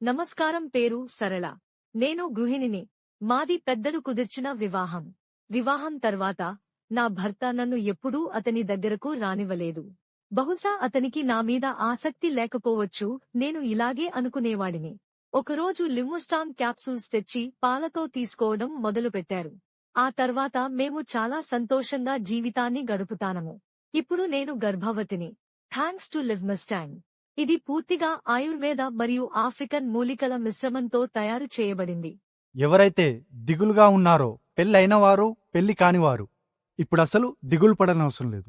నమస్కారం. పేరు సరళ. నేను గృహిణిని. మాది పెద్దలు కుదిర్చిన వివాహం తర్వాత నా భర్త నన్ను ఎప్పుడూ అతని దగ్గరకు రానివ్వలేదు. బహుశా అతనికి నా మీద ఆసక్తి లేకపోవచ్చు. నేను ఇలాగే అనుకునేవాడిని. ఒకరోజు లిమ్ముస్టాన్ క్యాప్సూల్స్ తెచ్చి పాలతో తీసుకోవడం మొదలుపెట్టారు. ఆ తర్వాత మేము చాలా సంతోషంగా జీవితాన్ని గడుపుతానము. ఇప్పుడు నేను గర్భవతిని. Thanks to లిమ్ముస్టాన్. ఇది పూర్తిగా ఆయుర్వేద మరియు ఆఫ్రికన్ మూలికల మిశ్రమంతో తయారు చేయబడింది. ఎవరైతే దిగులుగా ఉన్నారో, పెళ్ళైన వారు, పెళ్లి కానివారు, ఇప్పుడసలు దిగులు పడనవసరం లేదు.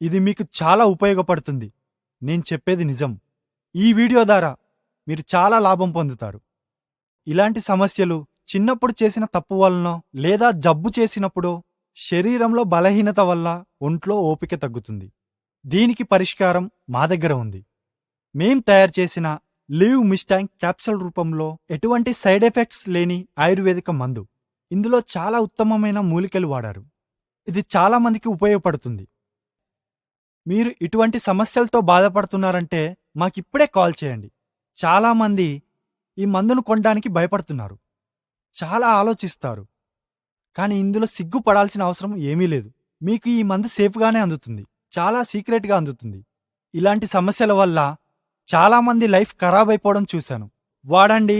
ఇది మీకు చాలా ఉపయోగపడుతుంది. నేను చెప్పేది నిజం. ఈ వీడియో ద్వారా మీరు చాలా లాభం పొందుతారు. ఇలాంటి సమస్యలు చిన్నప్పుడు చేసిన తప్పు వలనో లేదా జబ్బు చేసినప్పుడో, శరీరంలో బలహీనత వల్ల ఒంట్లో ఓపిక తగ్గుతుంది. దీనికి పరిష్కారం మా దగ్గర ఉంది. మేం తయారు చేసిన లిమ్ముస్టాన్ క్యాప్సూల్ రూపంలో ఎటువంటి సైడ్ ఎఫెక్ట్స్ లేని ఆయుర్వేదిక మందు. ఇందులో చాలా ఉత్తమమైన మూలికలు వాడారు. ఇది చాలా మందికి ఉపయోగపడుతుంది. మీరు ఇటువంటి సమస్యలతో బాధపడుతున్నారంటే మాకిప్పుడే కాల్ చేయండి. చాలామంది ఈ మందును కొనడానికి భయపడుతున్నారు, చాలా ఆలోచిస్తారు. కానీ ఇందులో సిగ్గుపడాల్సిన అవసరం ఏమీ లేదు. మీకు ఈ మందు సేఫ్గానే అందుతుంది, చాలా సీక్రెట్గా అందుతుంది. ఇలాంటి సమస్యల వల్ల చాలామంది లైఫ్ ఖరాబ్ అయిపోవడం చూశాను. వాడండి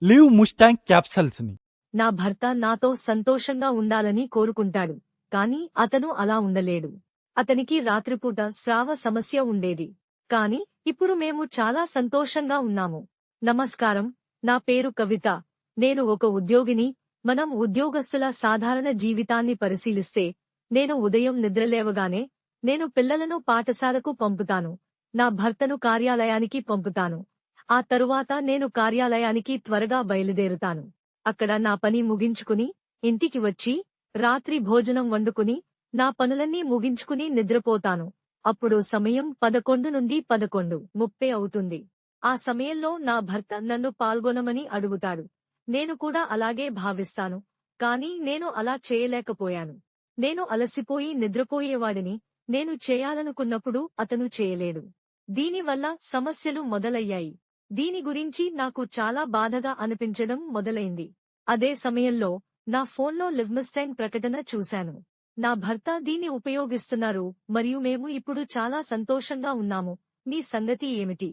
లిమ్ముస్టాన్ క్యాప్సూల్స్ని. నా భర్త నాతో సంతోషంగా ఉండాలని కోరుకుంటాడు, కాని అతను అలా ఉండలేడు. అతనికి రాత్రిపూట స్రావ సమస్య ఉండేది. కాని ఇప్పుడు మేము చాలా సంతోషంగా ఉన్నాము. నమస్కారం. నా పేరు కవిత. నేను ఒక ఉద్యోగిని. మనం ఉద్యోగస్తుల సాధారణ జీవితాన్ని పరిశీలిస్తే, నేను ఉదయం నిద్రలేవగానే నేను పిల్లలను పాఠశాలకు పంపుతాను. నా భర్తను కార్యాలయానికి పంపుతాను. ఆ తరువాత నేను కార్యాలయానికి త్వరగా బయలుదేరుతాను. అక్కడ నా పని ముగించుకుని ఇంటికి వచ్చి రాత్రి భోజనం వండుకుని నా పనులన్నీ ముగించుకుని నిద్రపోతాను. అప్పుడు సమయం 11 నుండి 11:30 అవుతుంది. ఆ సమయంలో నా భర్త నన్ను పాల్గొనమని అడుగుతాడు. నేను కూడా అలాగే భావిస్తాను, కాని నేను అలా చేయలేకపోయాను. నేను అలసిపోయి నిద్రపోయేవాడిని. నేను చేయాలనుకున్నప్పుడు అతను చేయలేడు. దీనివల్ల సమస్యలు మొదలయ్యాయి. దీని గురించి నాకు చాలా బాధగా అనిపించడం మొదలైంది. అదే సమయంలో నా ఫోన్లో లిమ్ముస్టాన్ ప్రకటన చూశాను. నా భర్త దీన్ని ఉపయోగిస్తున్నారు మరియు మేము ఇప్పుడు చాలా సంతోషంగా ఉన్నాము. మీ సంగతి ఏమిటి?